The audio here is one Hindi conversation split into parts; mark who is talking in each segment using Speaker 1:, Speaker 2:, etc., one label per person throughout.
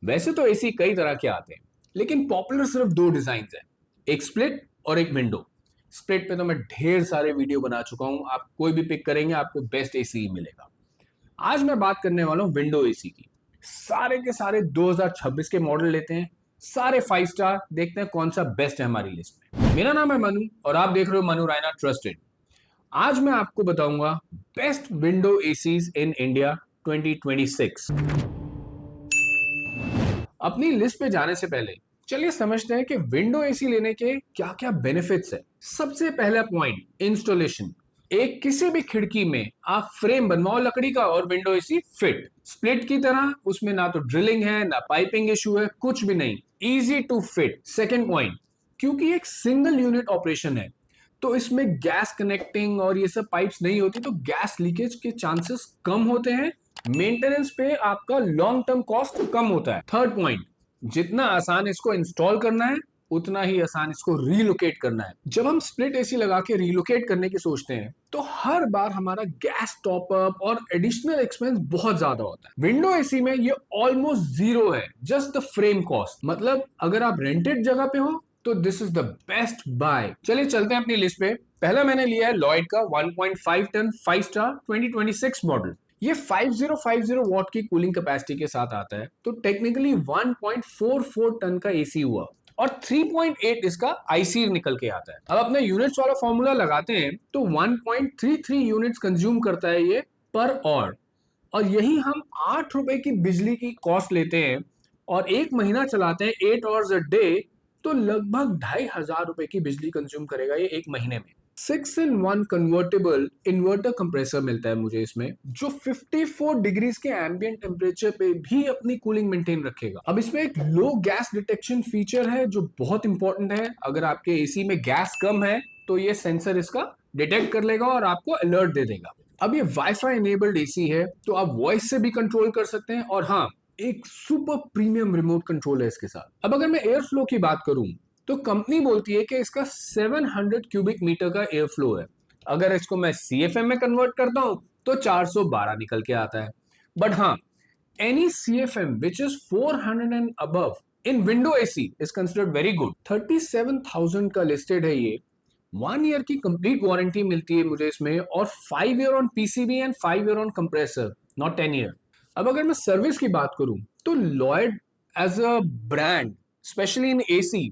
Speaker 1: वैसे तो एसी कई तरह के आते हैं, लेकिन पॉपुलर सिर्फ दो डिजाइन हैं, एक स्प्लिट और एक विंडो। स्प्लिट पे तो मैं ढेर सारे वीडियो बना चुका हूं, आप कोई भी पिक करेंगे आपको बेस्ट एसी ही मिलेगा। आज मैं बात करने वाला हूं विंडो एसी की। सारे के सारे 2026 के मॉडल लेते हैं, सारे 5 स्टार, देखते हैं कौन सा बेस्ट है हमारी लिस्ट में। मेरा नाम है मनु और आप देख रहे हो मनु रायना ट्रस्टेड। आज मैं आपको बताऊंगा best window ACs in India 2026। अपनी लिस्ट पे जाने से पहले चलिए समझते हैं कि विंडो एसी लेने के क्या क्या बेनिफिट्स है। सबसे पहला पॉइंट, इंस्टॉलेशन। एक किसी भी खिड़की में आप फ्रेम बनवाओ लकड़ी का और विंडो एसी फिट। स्प्लिट की तरह उसमें ना तो ड्रिलिंग है ना पाइपिंग इशू है, कुछ भी नहीं, easy to fit. Second point, क्योंकि एक सिंगल यूनिट ऑपरेशन है तो इसमें गैस कनेक्टिंग और ये सब पाइप्स नहीं होती, तो गैस लीकेज के चांसेस कम होते हैं। मेंटेनेंस पे आपका लॉन्ग टर्म कॉस्ट कम होता है। थर्ड पॉइंट, जितना आसान इसको इंस्टॉल करना है उतना ही आसान इसको रीलोकेट करना है। जब हम स्प्लिट एसी लगा के रीलोकेट करने की सोचते हैं तो हर बार हमारा गैस टॉपअप और एडिशनल एक्सपेंस बहुत ज्यादा होता है। विंडो एसी में ये ऑलमोस्ट जीरो है, जस्ट द फ्रेम कॉस्ट। मतलब अगर आप रेंटेड जगह पे हो तो this is the best buy. चलिए चलते हैं अपनी लिस्ट पे। पहला मैंने लिया है लॉयड का 1.5 टन 5 स्टार 2026 मॉडल। ये 5050 वॉट की कूलिंग कैपेसिटी के साथ आता है, तो टेक्निकली 1.44 टन का एसी हुआ और 3.8 इसका आईसी निकल के आता है। अब अपने यूनिट्स वाला फॉर्मूला लगाते हैं तो 1.33 यूनिट्स कंज्यूम करता है ये पर आवर, और यही हम 8 रुपए की बिजली की कॉस्ट लेते हैं और एक महीना चलाते हैं 8 आवर्स अ डे, तो लगभग 2500 रुपए की बिजली कंज्यूम करेगा ये एक महीने में। 6-in-1 कन्वर्टेबल इन्वर्टर कंप्रेसर मिलता है मुझे इसमें, जो 54 डिग्रीज के एम्बिएंट टेम्परेचर पे भी अपनी कूलिंग मेंटेन रखेगा। अब इसमें एक लो गैस डिटेक्शन फीचर है जो बहुत इंपॉर्टेंट है। अगर आपके एसी में गैस कम है तो ये सेंसर इसका डिटेक्ट कर लेगा और आपको अलर्ट दे देगा। अब ये वाईफाई इनेबल्ड एसी है तो आप वॉइस से भी कंट्रोल कर सकते हैं, और हाँ, एक सुपर प्रीमियम रिमोट कंट्रोल है इसके साथ। अब अगर मैं एयर फ्लो की बात करूं तो कंपनी बोलती है कि इसका 700 क्यूबिक मीटर का एयर फ्लो है। अगर इसको मैं सीएफएम में कन्वर्ट करता हूं तो 412 निकल के आता है। बट हाँ, any CFM which is 400 and above in window AC is considered very good. 37,000 का लिस्टेड है ये। 1 ईयर की कंप्लीट वारंटी मिलती है मुझे इसमें, और 5 year on PCB and 5 year on compressor, not 10 year. अब अगर मैं सर्विस की बात करूं तो Lloyd as a brand specially in AC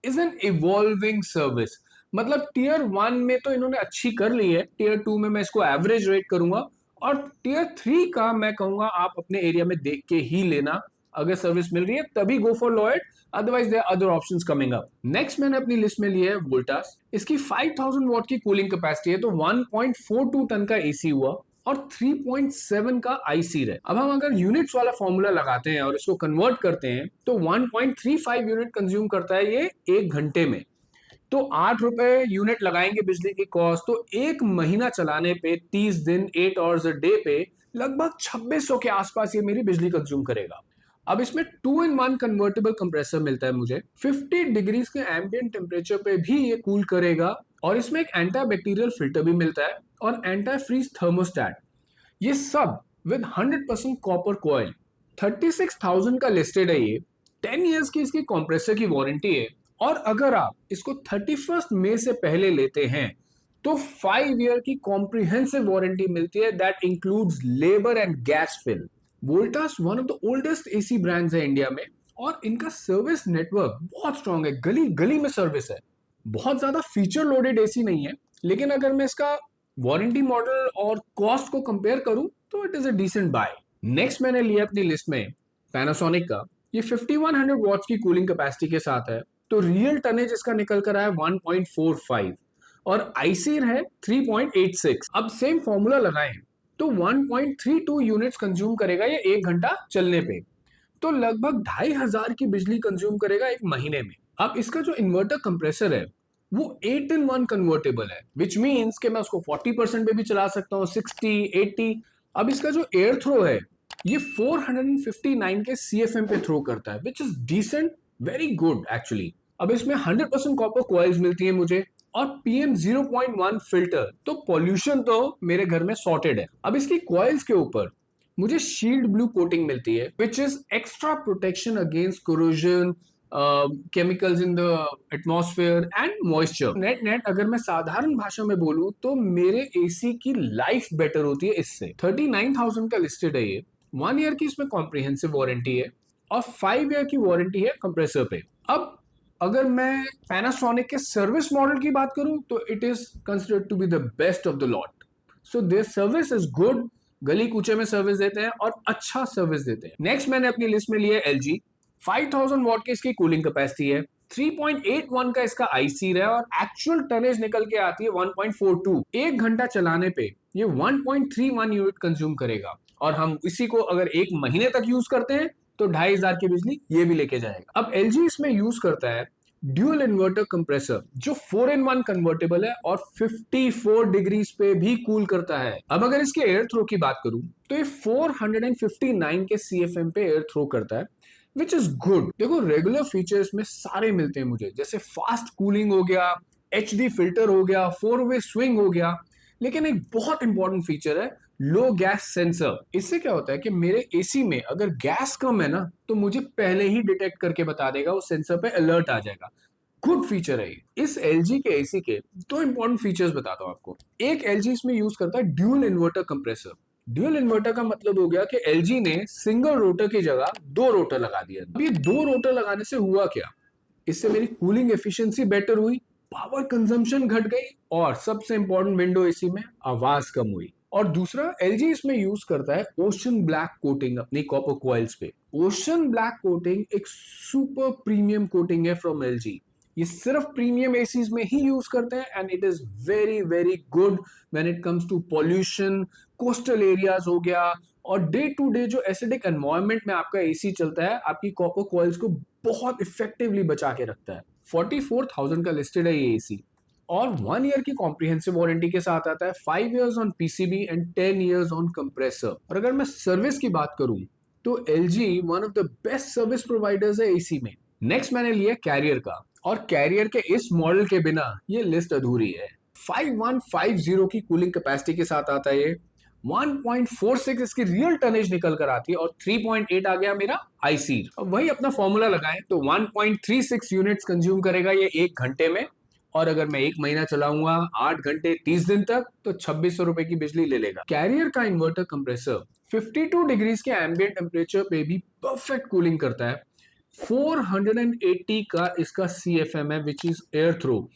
Speaker 1: is an evolving service. मतलब टीयर 1 में तो इन्होंने अच्छी कर ली है, टीयर 2 में मैं इसको एवरेज रेट करूंगा, और टीयर 3 का मैं कहूंगा आप अपने एरिया में देख के ही लेना। अगर सर्विस मिल रही है तभी go for Lloyd, otherwise there other options coming up. Next मैंने अपनी लिस्ट में लिया है वोल्टास। इसकी 5000 वॉट की कूलिंग कैपेसिटी है, तो 1.42 टन का एसी हुआ और 3.7 का आईसी है। अब हम अगर यूनिट्स वाला फॉर्मूला लगाते हैं और इसको कन्वर्ट करते हैं तो 1.35 यूनिट कंज्यूम करता है ये एक घंटे में। तो 8 रुपए यूनिट लगाएंगे बिजली की कॉस्ट, तो एक महीना चलाने पे 30 दिन 8 आवर्स अ डे पे लगभग 2600 के आसपास ये मेरी बिजली कंज्यूम करेगा। अब इसमें 2-in-1 कन्वर्टेबल कंप्रेसर मिलता है मुझे, 50 डिग्रीज के एम्बिएंट टेम्परेचर पे भी ये कूल करेगा, और इसमें एक एंटी बैक्टीरियल फिल्टर भी मिलता है और एंटी फ्रीज थर्मोस्टेट। ये सब विद 100% कॉपर कॉइल। 36,000 का लिस्टेड है ये। 10 इयर्स की इसकी कंप्रेसर की वारंटी है, और अगर आप इसको 31 मई से पहले लेते हैं तो 5 ईयर की कॉम्प्रिहेंसिव वारंटी मिलती है, that includes labour and gas fill. Voltas one of the oldest AC brands है इंडिया में, और इनका सर्विस नेटवर्क बहुत स्ट्रांग है, गली गली में सर्विस है। बहुत ज्यादा फीचर लोडेड एसी नहीं है, लेकिन अगर मैं इसका वारंटी मॉडल और कॉस्ट को कंपेयर करूं तो it is a decent buy. Next मैंने लिया अपनी लिस्ट में पैनासोनिक का। ये 5100 वॉट्स की कूलिंग कैपेसिटी के साथ है, तो रियल टनेज इसका निकल कर आया 1.45 और आईसीर है 3.86। अब सेम फॉर्मूला लगाएं तो 1.32 यूनिट्स कंज्यूम करेगा ये एक घंटा चलने पे, तो लगभग 2500 की बिजली कंज्यूम करेगा एक महीने में। अब इसका जो इन्वर्टर कंप्रेसर है वो 8-in-1 कन्वर्टेबल है, विच मीन्स कि मैं उसको 40% पे भी चला सकता हूँ, 60, 80। अब इसका जो एयर थ्रो है ये 459 के सीएफएम पे थ्रो करता है, which is decent, very good actually. अब इसमें 100% कॉपर कॉइल्स मिलती है मुझे, और PM 0.1 फिल्टर, तो पॉल्यूशन तो मेरे घर में सॉर्टेड है। अब इसकी कॉइल्स के ऊपर मुझे शील्ड ब्लू कोटिंग मिलती है which is extra protection against corrosion, chemicals in the atmosphere and moisture. Net net अगर मैं साधारण भाषा में बोलूं तो मेरे एसी की लाइफ बेटर होती है इससे। 39,000 का लिस्टेड है ये। 1 ईयर की इसमें कॉम्प्रिहेंसिव वारंटी है और 5 ईयर की वारंटी है कंप्रेसर पे। अब अगर मैं पैनासोनिक के सर्विस मॉडल की बात करूं तो it is considered to be the best of the lot. So their service is good, गली कूचे में सर्विस देते हैं और अच्छा सर्विस देते हैं। नेक्स्ट मैंने अपनी लिस्ट में लिया है LG। 5000 वॉट की इसकी कूलिंग कैपेसिटी है, 3.81 का इसका आईसी है और एक्चुअल टनेज निकल के आती है 1.42। एक घंटा चलाने पे ये 1.31 यूनिट कंज्यूम करेगा और हम इसी को अगर एक महीने तक यूज करते हैं तो 2500 की बिजली ये भी लेके जाएगा। अब LG इसमें यूज करता है ड्यूल इन्वर्टर कंप्रेसर जो 4-in-1 कन्वर्टेबल है और 54 डिग्रीज पे भी कूल करता है। अब अगर इसके एयर थ्रो की बात करूं तो ये 459 के CFM पे एयर थ्रो करता है विच इज गुड। देखो रेगुलर फीचर्स में सारे मिलते हैं मुझे, जैसे फास्ट कूलिंग हो गया, HD फिल्टर हो गया, 4-वे स्विंग हो गया, लेकिन एक बहुत इंपॉर्टेंट फीचर है लो गैस सेंसर। इससे क्या होता है कि मेरे एसी में अगर गैस कम है ना तो मुझे पहले ही डिटेक्ट करके बता देगा, उस सेंसर पे अलर्ट आ जाएगा। गुड फीचर है ये। इस LG के एसी के दो इंपॉर्टेंट फीचर्स बताता हूं आपको। एक, LG इसमें यूज करता है dual inverter compressor. Dual inverter का मतलब हो गया कि LG ने सिंगल रोटर की जगह 2 रोटर लगा दिया। अब ये 2 रोटर लगाने से हुआ क्या, इससे मेरी कूलिंग एफिशिएंसी बेटर हुई, पावर कंजम्पशन घट गई और सबसे इंपॉर्टेंट विंडो एसी में आवाज कम हुई। और दूसरा, LG इसमें यूज करता है ओशन ब्लैक कोटिंग अपनी कॉपर कॉइल्स पे। ओशन ब्लैक कोटिंग एक सुपर प्रीमियम कोटिंग है फ्रॉम LG। ये सिर्फ प्रीमियम एसीज में ही यूज करते हैं and it is very very good when it comes to pollution, coastal areas हो गया और डे टू डे जो एसिडिक एनवायरनमेंट में आपका एसी चलता है, आपकी कॉपर कॉइल्स को बहुत इफेक्टिवली बचा के रखता है। 44,000 का लिस्टेड है ये एसी और 1 ईयर की कॉम्प्रिहेंसिव वारंटी के साथ आता है, 5 years on PCB and 10 years on compressor. और अगर मैं सर्विस की बात करूं तो LG one of the best service providers है एसी में। नेक्स्ट मैंने लिया कैरियर का और कैरियर के इस मॉडल के बिना ये लिस्ट अधूरी है। 5150 की कूलिंग कैपेसिटी के साथ आता है ये। 1.46 इसकी रियल टनेज निकल कर आती है और 3.8 आ गया मेरा आईसी। अब वही अपना फॉर्मूला लगाएं तो 1.36 यूनिट्स कंज्यूम करेगा ये 1 घंटे में और अगर मैं 1 महीना चलाऊंगा 8 घंटे 30 दिन तक तो 2600 रुपए की बिजली ले लेगा। कैरियर का इन्वर्टर कंप्रेसर 52 डिग्रीज के एम्बिएंट टेम्परेचर पे भी परफेक्ट कूलिंग करता है। 480 का इसका CFM है which is air throw.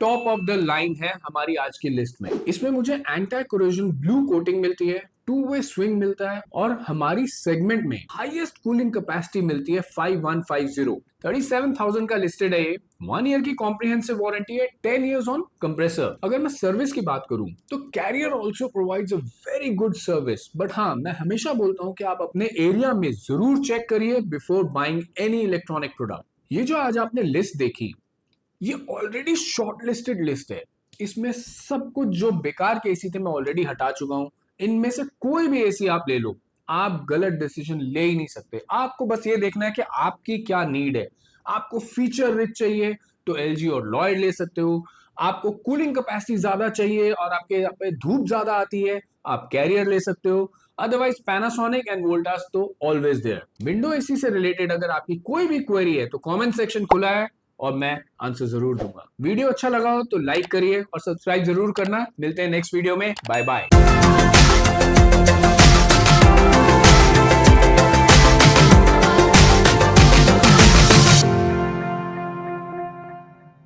Speaker 1: Top of the line है हमारी आज की लिस्ट में। इसमें मुझे एंटी कोरोजन ब्लू कोटिंग मिलती है, 2-वे स्विंग मिलता है और हमारी सेगमेंट में हाईएस्ट कूलिंग कैपेसिटी मिलती है 5150। 37,000 का लिस्टेड है ये। 1 ईयर की कॉम्प्रिहेंसिव वारंटी है, 10 इयर्स ऑन कंप्रेसर। अगर मैं सर्विस की बात करूं तो Carrier also provides a very good service, but हाँ मैं हमेशा बोलता हूं कि आप अपने एरिया में जरूर चेक करिए before buying any electronic product. ये जो आज आपने लिस्ट देखी ये ऑलरेडी शॉर्ट लिस्टेड लिस्ट है। इसमें सब कुछ जो बेकार के एसी थे मैं ऑलरेडी हटा चुका हूं। इनमें से कोई भी एसी आप ले लो, आप गलत डिसीजन ले ही नहीं सकते। आपको बस ये देखना है कि आपकी क्या नीड है। आपको फीचर रिच चाहिए तो LG और लॉयड ले सकते हो। आपको कूलिंग कैपेसिटी ज्यादा चाहिए और आपके यहाँ पे धूप ज्यादा आती है, आप कैरियर ले सकते हो। अदरवाइज पैनासोनिक एंड वोल्टास तो ऑलवेज देयर। विंडो एसी से रिलेटेड अगर आपकी कोई भी क्वेरी है तो कमेंट सेक्शन खुला है और मैं आंसर जरूर दूंगा। वीडियो अच्छा लगा हो तो लाइक करिए और सब्सक्राइब जरूर करना। मिलते हैं नेक्स्ट वीडियो में। Bye bye.